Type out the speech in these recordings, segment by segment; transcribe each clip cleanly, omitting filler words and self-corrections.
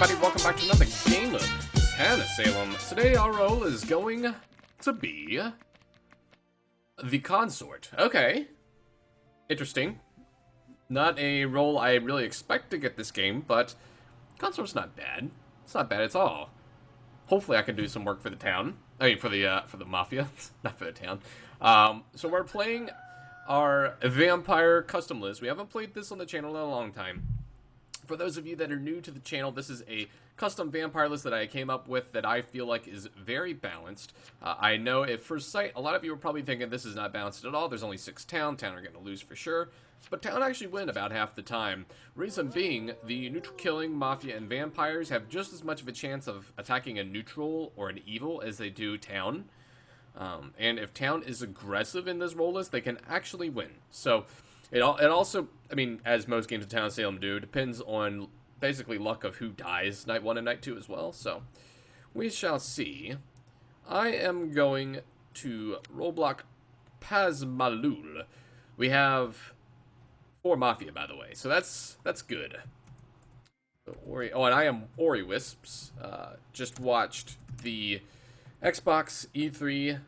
everybody, welcome back to another game of Salem. Today our role is going to be the Consort. Okay. Interesting. Not a role I really expect to get this game, but Consort's not bad. It's not bad at all. Hopefully I can do some work for the town. I mean, for the Mafia, not for the town. So we're playing our Vampire custom list. We haven't played this on the channel in a long time. For those of you that are new to the channel, this is a custom vampire list that I came up with that I feel like is very balanced. I know at first sight, a lot of you are probably thinking this is not balanced at all. There's only 6 town. Town are going to lose for sure. But town actually win about half the time. Reason being, the neutral killing, mafia, and vampires have just as much of a chance of attacking a neutral or an evil as they do town. And if town is aggressive in this role list, they can actually win. So it also, I mean, as most games of Town of Salem do, depends on basically luck of who dies night 1 and night 2 as well. So we shall see. I am going to rollblock Pazmalul. We have 4 Mafia, by the way, so that's good. So and I am Ori Wisps. Just watched the Xbox E3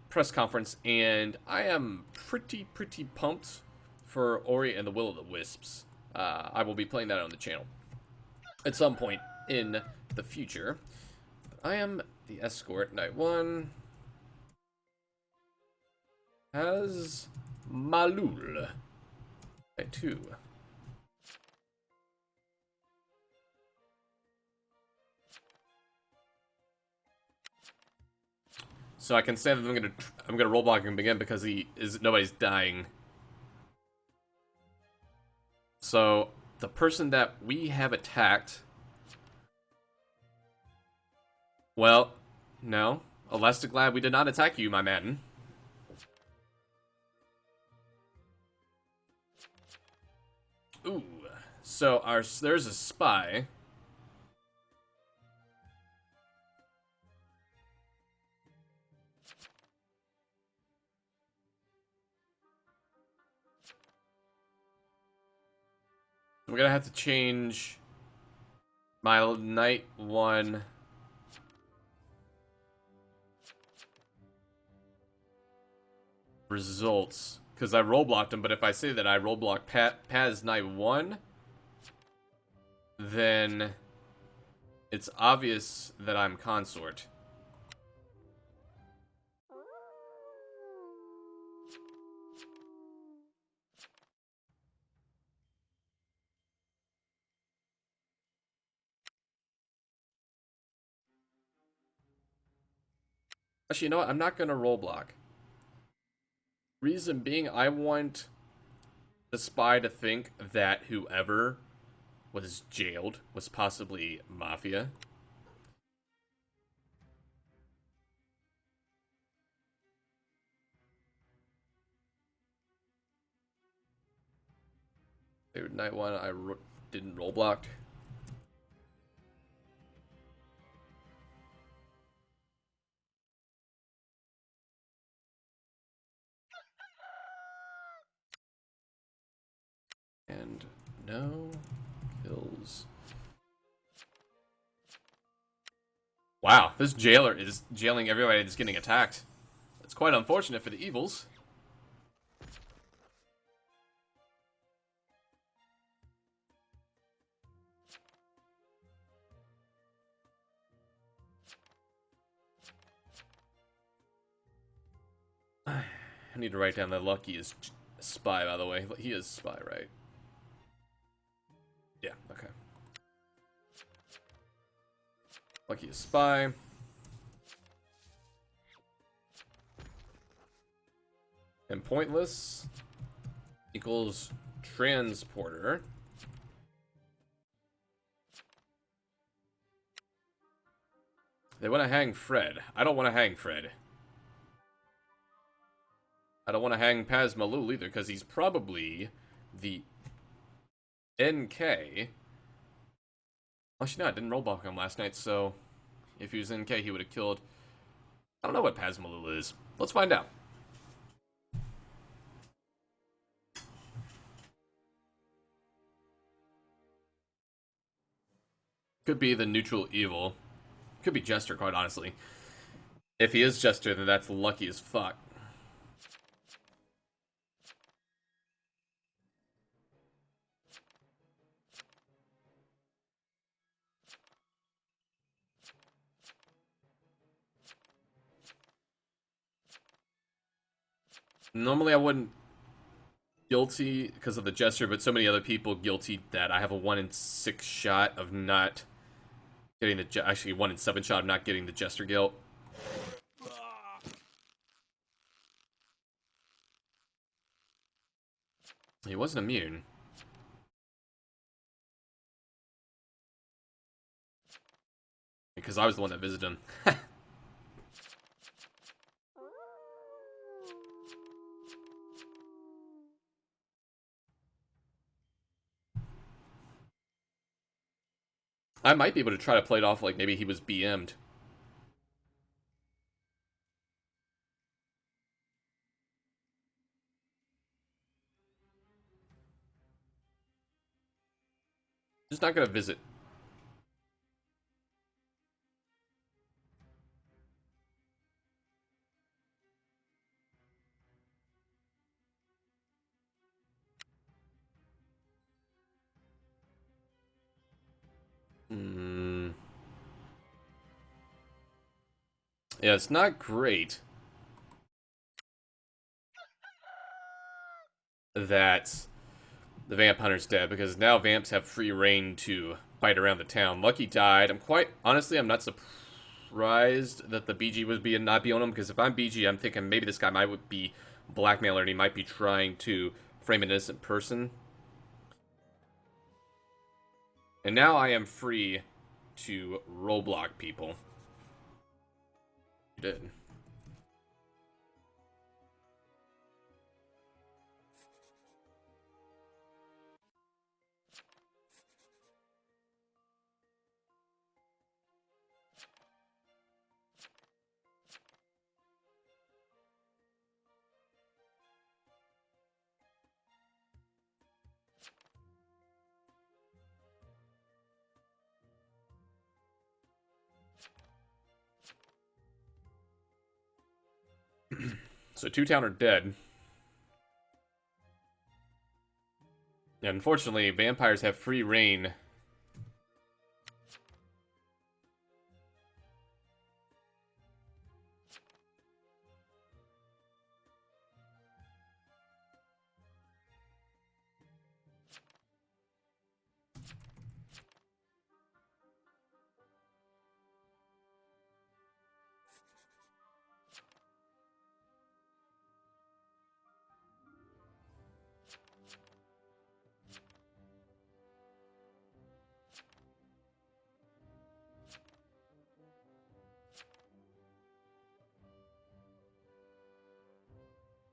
press conference, and I am pretty pumped for Ori and the Will of the Wisps. I will be playing that on the channel at some point in the future. I am the escort. Night 1 has Malul. Night 2. So I can say that I'm gonna rollblock him again because nobody's dying. So the person that we have attacked, well, no, Elastic Lab, we did not attack you, my man. Ooh, so there's a spy. We're gonna have to change my night 1 results because I rollblocked him. But if I say that I rollblock Paz night 1, then it's obvious that I'm Consort. Actually, you know what? I'm not going to roll block. Reason being, I want the spy to think that whoever was jailed was possibly Mafia. Night 1, I didn't roll block. And no kills. Wow, this jailer is jailing everybody that's getting attacked. It's quite unfortunate for the evils. I need to write down that Lucky is spy, by the way. He is spy, right? Yeah, okay. Lucky is spy. And pointless equals transporter. They want to hang Fred. I don't want to hang Fred. I don't want to hang Paz Malul either, because he's probably the NK. Actually, no, I didn't rollblock him last night, so if he was NK, he would have killed. I don't know what Paz Malul is. Let's find out. Could be the neutral evil. Could be Jester, quite honestly. If he is Jester, then that's lucky as fuck. Normally I wouldn't guilty because of the Jester, but so many other people guilty that I have a 1 in 6 shot of not getting the... Actually, 1 in 7 shot of not getting the Jester guilt. He wasn't immune. Because I was the one that visited him. I might be able to try to play it off like maybe he was BM'd. Just not gonna visit. Yeah, it's not great that the Vamp Hunter's dead, because now Vamps have free reign to bite around the town. Lucky died. I'm not surprised that the BG was not be on him, because if I'm BG, I'm thinking maybe this guy might be blackmailer and he might be trying to frame an innocent person. And now I am free to rollblock people. You did. So 2 town are dead. And unfortunately, vampires have free reign.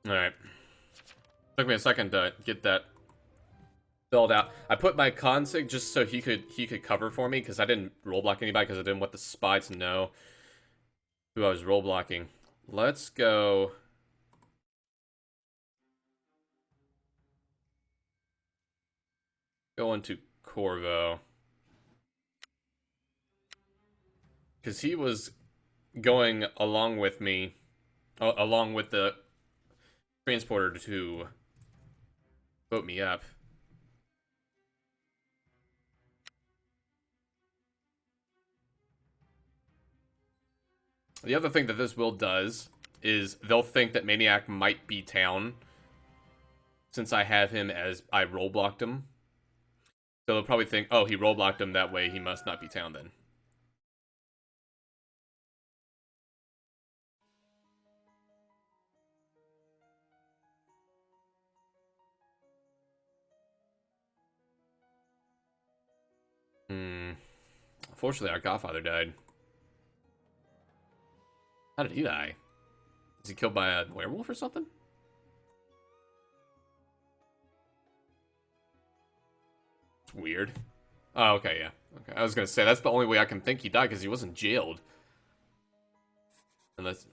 Alright. Took me a second to get that filled out. I put my consig just so he could cover for me, because I didn't rollblock anybody, because I didn't want the spy to know who I was rollblocking. Let's go. Go into Corvo. Because he was going along with me, along with the transporter to vote me up. The other thing that this will does is they'll think that Maniac might be town, since I have him as I rollblocked him. So they'll probably think, oh, he rollblocked him, that way he must not be town then. Unfortunately, our godfather died. How did he die? Was he killed by a werewolf or something? It's weird. Oh, okay, yeah. Okay, I was gonna say, that's the only way I can think he died, because he wasn't jailed. Unless...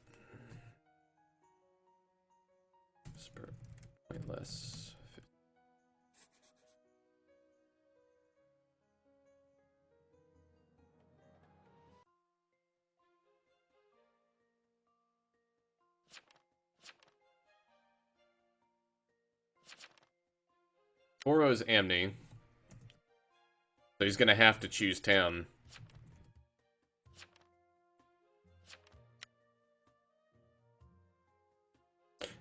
Spirit pointless. Oro's Amni. So he's gonna have to choose town.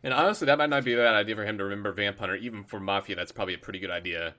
And honestly, that might not be a bad idea for him to remember Vamp Hunter. Even for Mafia, that's probably a pretty good idea.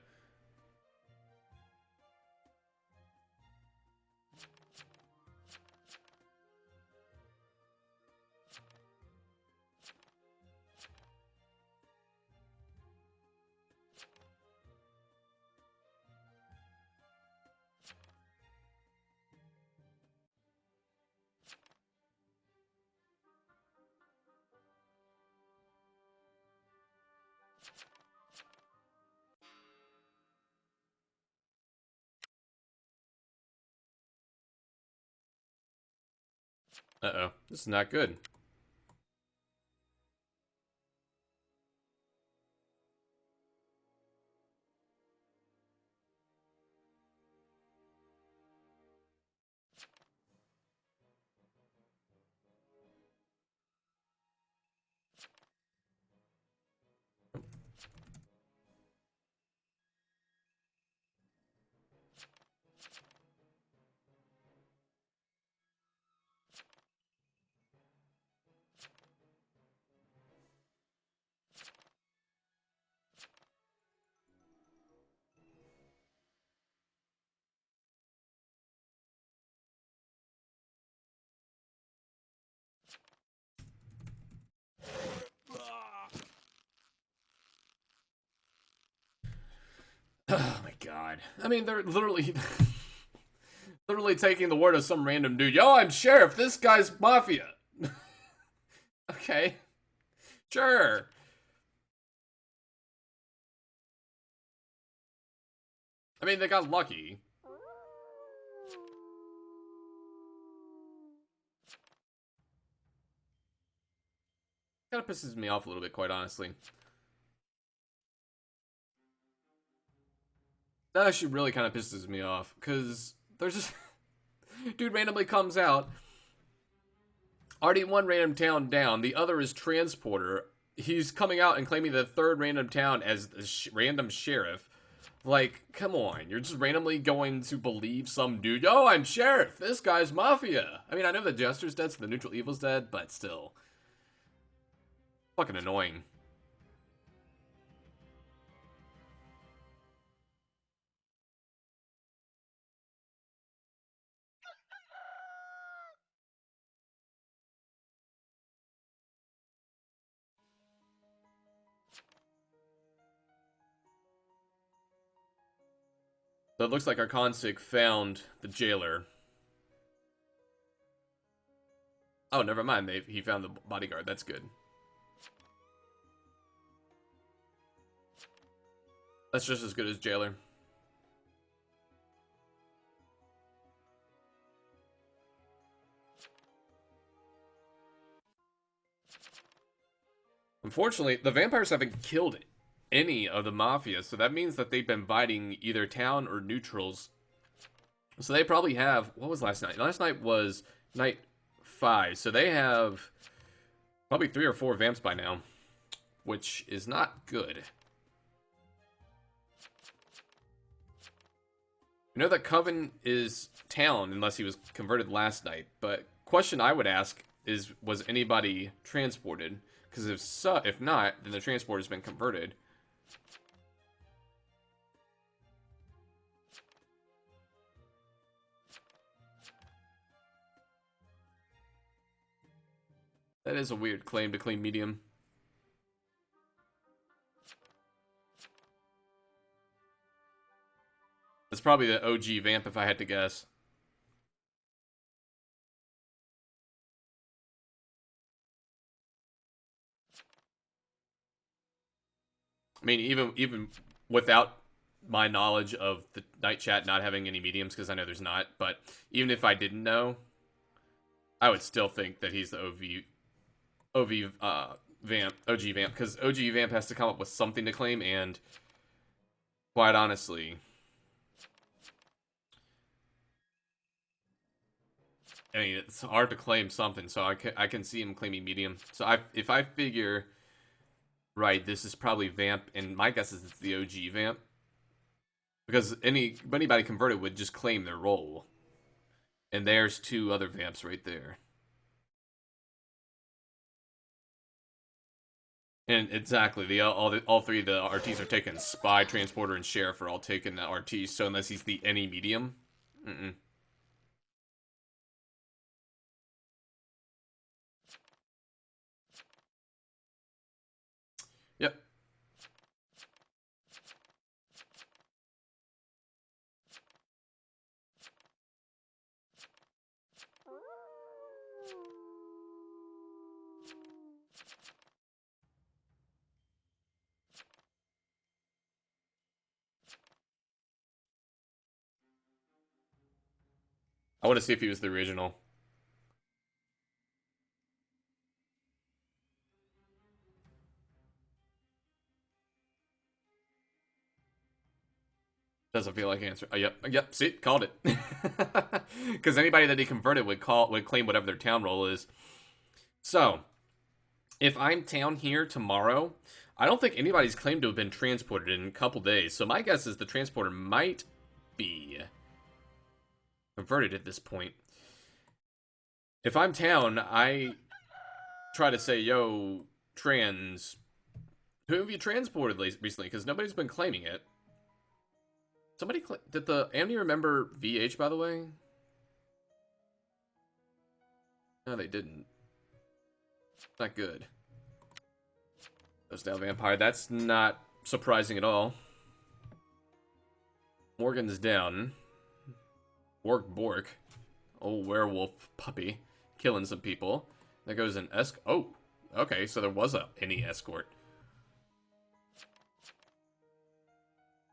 Uh-oh. This is not good. Oh my god. I mean, they're literally... literally taking the word of some random dude. Yo, I'm sheriff. This guy's mafia. Okay. Sure. I mean, they got lucky. Kind of pisses me off a little bit, quite honestly. That actually really kind of pisses me off, because there's just... dude randomly comes out. Already one random town down. The other is Transporter. He's coming out and claiming the third random town as the random sheriff. Like, come on. You're just randomly going to believe some dude. Yo, I'm sheriff. This guy's mafia. I mean, I know the Jester's dead, so the neutral evil's dead, but still. Fucking annoying. So it looks like our Consort found the jailer. Oh, never mind. He found the bodyguard. That's good. That's just as good as jailer. Unfortunately, the vampires haven't killed any of the mafia, so that means that they've been fighting either town or neutrals. So they probably have... What was last night? Last night was night 5, so they have probably 3 or 4 vamps by now, which is not good. You know that Coven is town unless he was converted last night, but question I would ask is, was anybody transported? Because if not, then the transporter's been converted. That is a weird claim to claim medium. That's probably the OG vamp if I had to guess. I mean, even without my knowledge of the night chat not having any mediums, because I know there's not, but even if I didn't know, I would still think that he's the OV vamp, OG vamp, because OG vamp has to come up with something to claim, and quite honestly, I mean, it's hard to claim something, so I can see him claiming medium. So if I figure Right, this is probably Vamp, and my guess is it's the OG Vamp. Because anybody converted would just claim their role. And there's two other Vamps right there. And exactly, all three of the RTs are taken. Spy, Transporter, and Sheriff are all taken RTs, so unless he's the any medium. Mm-mm. Yep. I want to see if he was the original. Doesn't feel like answer. Oh, yep. See, called it. Because anybody that he converted would claim whatever their town role is. So, if I'm town here tomorrow, I don't think anybody's claimed to have been transported in a couple days. So my guess is the transporter might be converted at this point. If I'm town, I try to say, yo, trans, who have you transported recently? Because nobody's been claiming it. Somebody did the Andy remember VH, by the way? No, they didn't. Not good. Goes down Vampire. That's not surprising at all. Morgan's down. Bork. Old werewolf puppy. Killing some people. That goes an oh, okay, so there was any escort.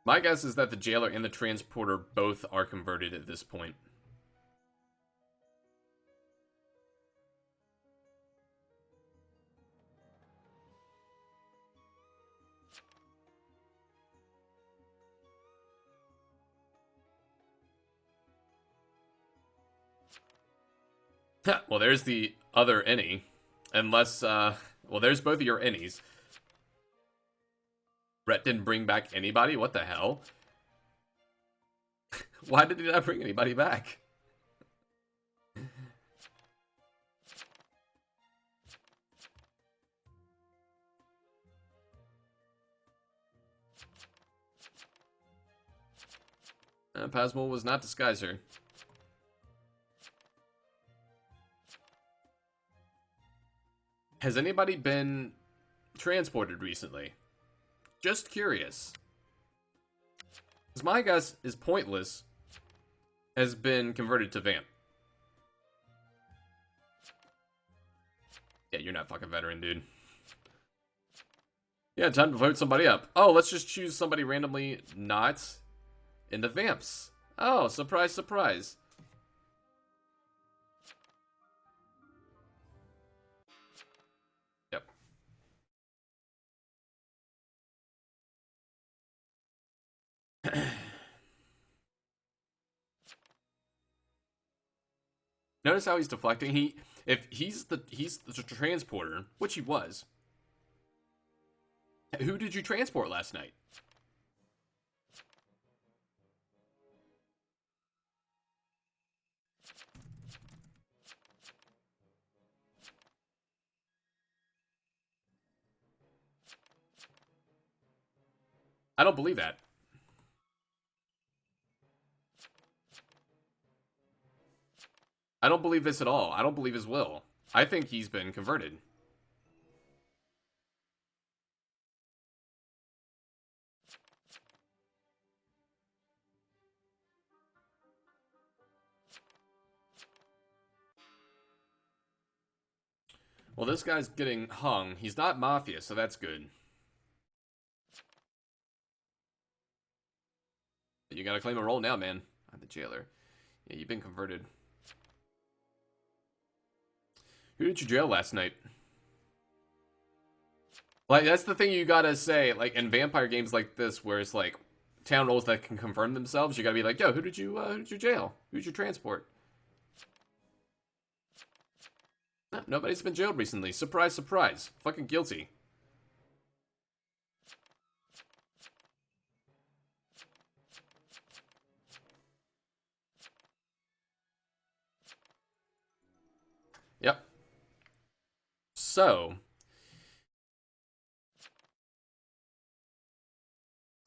My guess is that the jailer and the transporter both are converted at this point. Well, there's the other any. Unless, well, there's both of your innies. Brett didn't bring back anybody? What the hell? Why did he not bring anybody back? Pasmal was not Disguiser. Has anybody been transported recently? Just curious. Because my guess is Pointless has been converted to Vamp. Yeah, you're not fucking veteran, dude. Yeah, time to vote somebody up. Oh, let's just choose somebody randomly not in the Vamps. Oh, surprise, surprise. Yep. Notice how he's deflecting. If he's the transporter, which he was. Who did you transport last night? I don't believe that. I don't believe this at all. I don't believe his will. I think he's been converted. Well, this guy's getting hung. He's not Mafia, so that's good. You gotta claim a role now, man. I'm the jailer. Yeah, you've been converted. Who did you jail last night? Like, that's the thing you gotta say, like, in vampire games like this, where it's like, town roles that can confirm themselves, you gotta be like, yo, who did you jail? Who did you transport? No, nobody's been jailed recently. Surprise, surprise. Fucking guilty. So,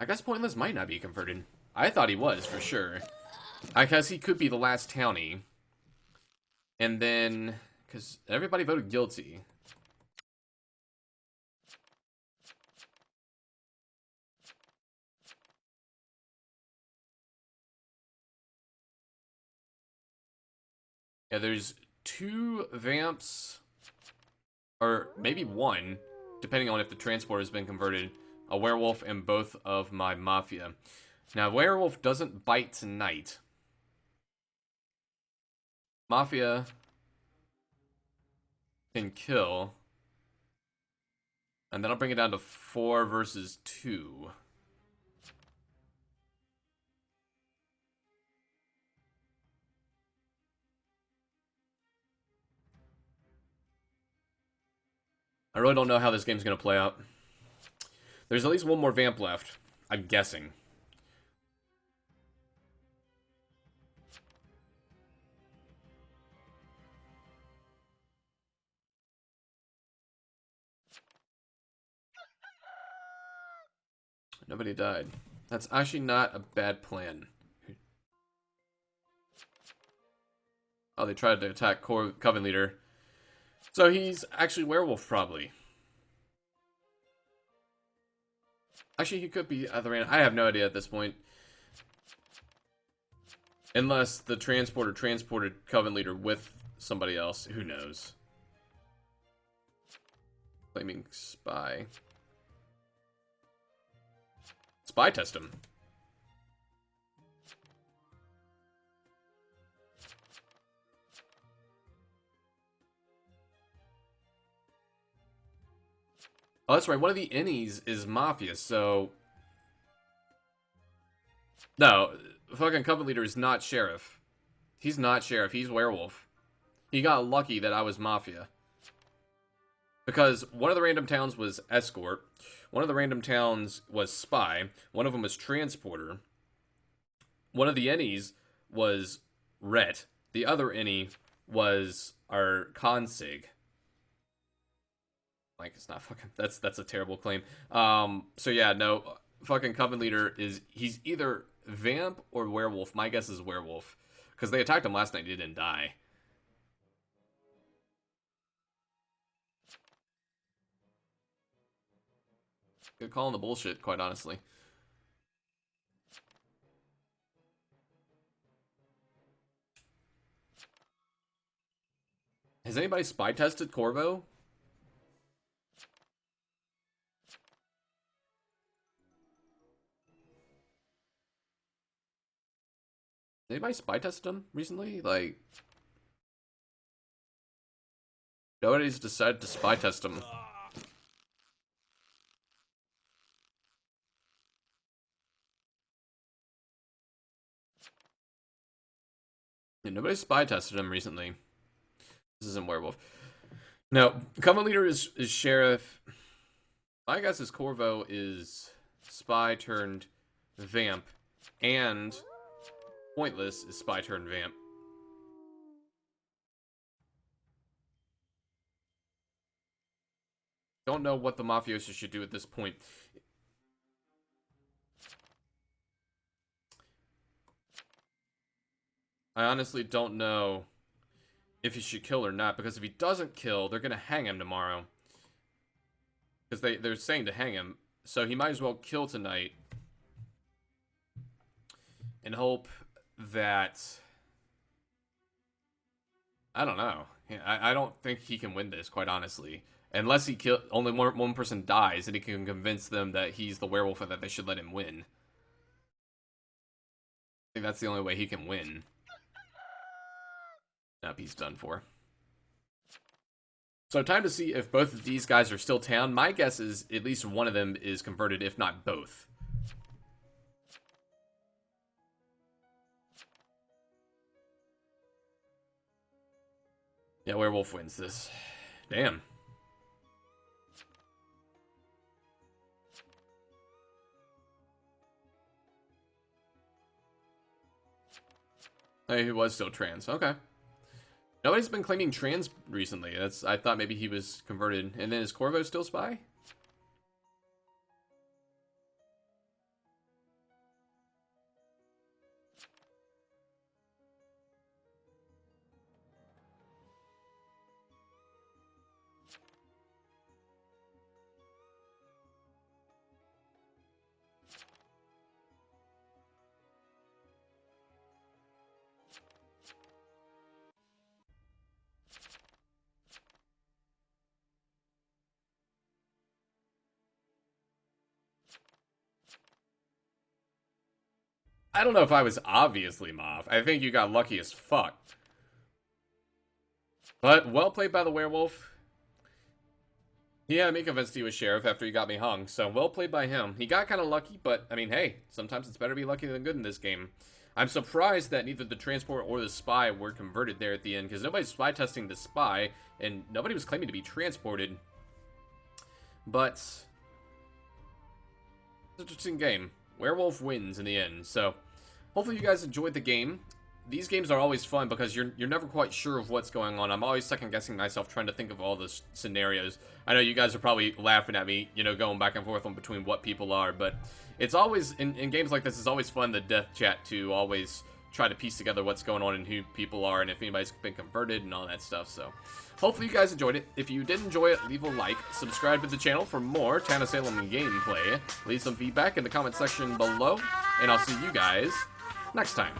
I guess Pointless might not be converted. I thought he was, for sure. I guess he could be the last townie. And then, because everybody voted guilty. Yeah, there's 2 Vamps, or maybe 1, depending on if the transport has been converted. A werewolf and both of my Mafia. Now, werewolf doesn't bite tonight. Mafia can kill. And then I'll bring it down to 4 versus 2. I really don't know how this game's going to play out. There's at least 1 more Vamp left, I'm guessing. Nobody died. That's actually not a bad plan. Oh, they tried to attack Coven Leader. So he's actually werewolf, probably. Actually, he could be other end. I have no idea at this point. Unless the transporter transported Coven Leader with somebody else. Who knows? Claiming spy. Spy test him. Oh, that's right. One of the innies is Mafia, so... No, fucking Coven Leader is not Sheriff. He's not Sheriff. He's Werewolf. He got lucky that I was Mafia. Because one of the random towns was Escort. One of the random towns was Spy. One of them was Transporter. One of the innies was Ret. The other innie was our Consig. Like, it's not fucking... That's a terrible claim. So yeah, no. Fucking Coven Leader is... He's either Vamp or Werewolf. My guess is Werewolf. Because they attacked him last night and he didn't die. Good call on the bullshit, quite honestly. Has anybody spy tested Corvo? Anybody spy tested him recently? Like, nobody's decided to spy test him. Yeah, nobody spy tested him recently. This isn't Werewolf. No, Coven Leader is Sheriff. My guess is Corvo is Spy turned Vamp. And Pointless is Spy turned Vamp. Don't know what the Mafioso should do at this point. I honestly don't know if he should kill or not, because if he doesn't kill, they're going to hang him tomorrow. Because they're saying to hang him, so he might as well kill tonight and hope that... I don't know. I don't think he can win this, quite honestly. Unless he only one person dies and he can convince them that he's the werewolf and that they should let him win. I think that's the only way he can win. Nope, he's done for. So time to see if both of these guys are still town. My guess is at least one of them is converted, if not both. Yeah, werewolf wins this. Damn. Hey, he was still trans. Okay. Nobody's been claiming trans recently. I thought maybe he was converted. And then is Corvo still spy? I don't know if I was obviously Moth. I think you got lucky as fuck. But well played by the werewolf. He had to make offense to a sheriff after he got me hung, so well played by him. He got kind of lucky, but, I mean, hey, sometimes it's better to be lucky than good in this game. I'm surprised that neither the transport or the spy were converted there at the end, because nobody's spy testing the spy, and nobody was claiming to be transported. But it's an interesting game. Werewolf wins in the end, so hopefully you guys enjoyed the game. These games are always fun because you're never quite sure of what's going on. I'm always second-guessing myself trying to think of all the scenarios. I know you guys are probably laughing at me, you know, going back and forth on between what people are, but it's always, in games like this, it's always fun, the death chat, to always try to piece together what's going on and who people are and if anybody's been converted and all that stuff. So hopefully you guys enjoyed it. If you did enjoy it, leave a like, subscribe to the channel for more Town of Salem gameplay, leave some feedback in the comment section below, and I'll see you guys next time.